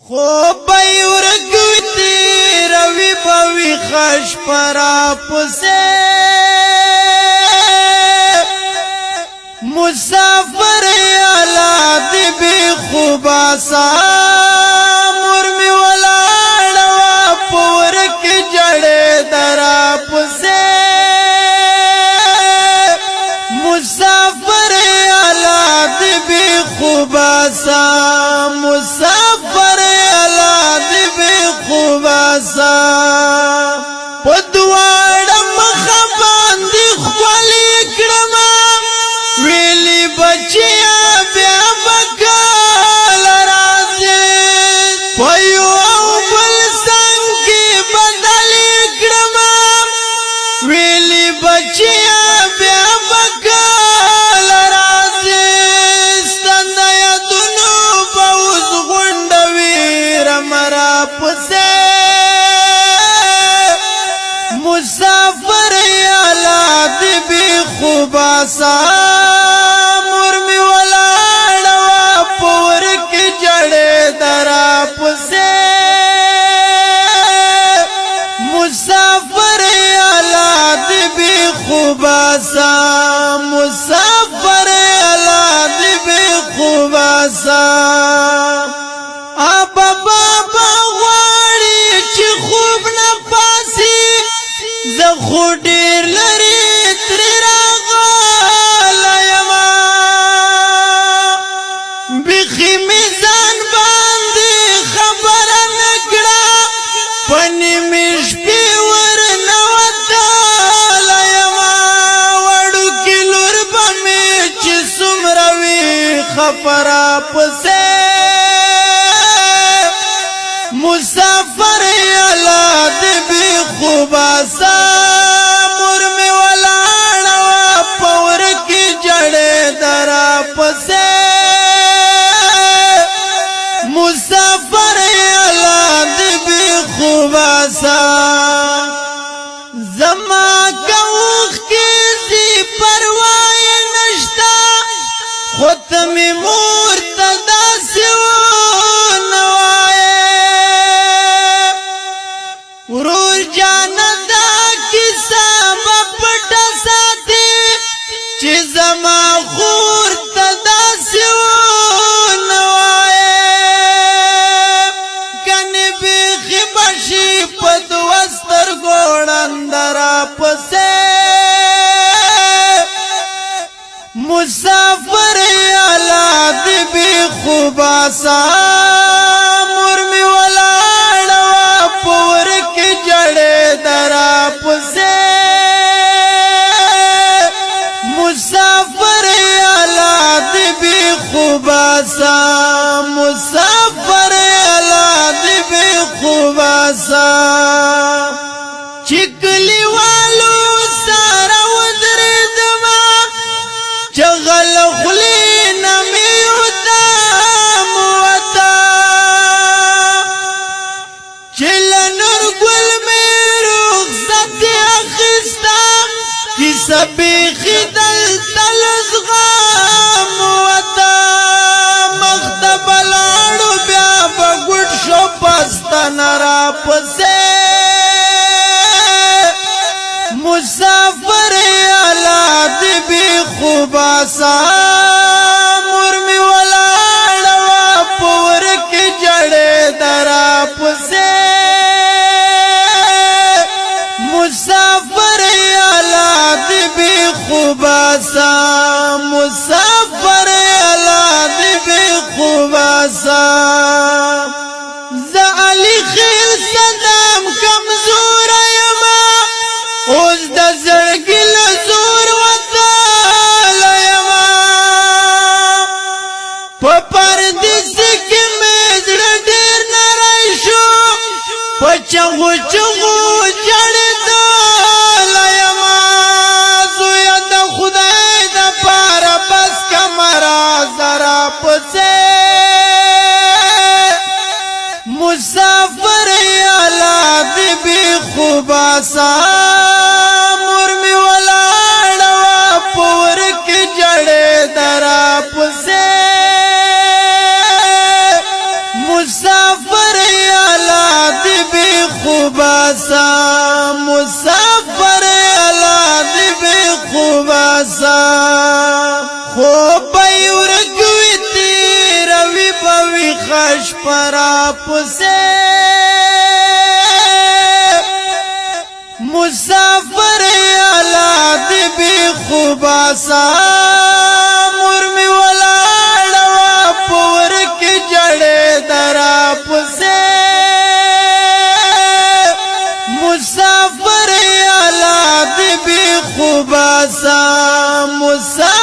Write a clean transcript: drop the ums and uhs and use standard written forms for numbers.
خوبای ورگویتی روی باوی خش پرا پسے مسافر اولاد بی خوبا سا مرمی ولاڑوا پورک جڑے درا پسے مسافر اولاد بی خوبا سا مسافر اولاد بی خوبا سا پدوار مخبان دی خوالی کرما ویلی بچیا بیا بکال رازی پیو او بلسان کی بدلی کرما ویلی بچیا بیا بکال رازی ستندیا دنو باوز غندوی رمرا پسے مسافر اولاد بی خوبا سا مرمی ولاڑوا پورک جڑے درا پسے مسافر اولاد بی خوبا سا مسافر اولاد بی خوبا سا آبا بابا غواړي چې خوب نه پاسي زه خو ډېر لرې ترې راغلی یما بیخي مې ځان باندې خبره نه کړه په نیمې شپې ورنوتلی یما وړوکې لور به مې چې څومره وي خفه راپسې مسافر اولاد بی خوبا سا مرمی ولاڑوا پورک جڑے درا پسے مسافر اولاد بی خوبا سا زما کوخ کی زی پروائی نشتا ختمی مورتدا سیو نوائے ورور جاندا کیسا بپٹا ساتھی چی زما خور تدا سیو نوائے کنی بیخی بشی پدوستر گوڑندرا پسے مسافر اولاد بی خوبا سا مرمی ولاڑوا پورک جڑے درا پسے مسافر اولاد بی خوبا سا مسافر اولاد بی خوبا سا چکلی والو سارا ودری دما چغل خلی نمی ہوتا موتا چلنر گل میں رخصت اخستا کسا بیخی دل تلزغام وطا مختب لارو بیا بگوٹ شو پستا نرا پسے مسافر اولاد بی خوبا سا مرمی ولاڑوا پورک جڑے درا پسے مسافر اولاد بی خوبا سا مسافر اولاد بی خوبا سا زعلی خیل صدام کمزور یما اوز د زړګي له زور وتلی یما په پردیس کې مې زړه ډېر نری شو په چغو چغو جړېدلی یما زویه د خدای دپاره بس کمره زره پسې مسافر اولاد بی خوبا سا مرمی ولاڑوا پورک جڑے درا پسے مسافر یالا دی بی خوباسا مسافر یالا دی بی خوباسا خوب یورکوی تیروی بوی خش پرا پسے مسافر یالا دی بی خوباسا مرمی ولاړوا پور کی جڑے درا پسے مسافر یالا دی بی خوباسا مسافر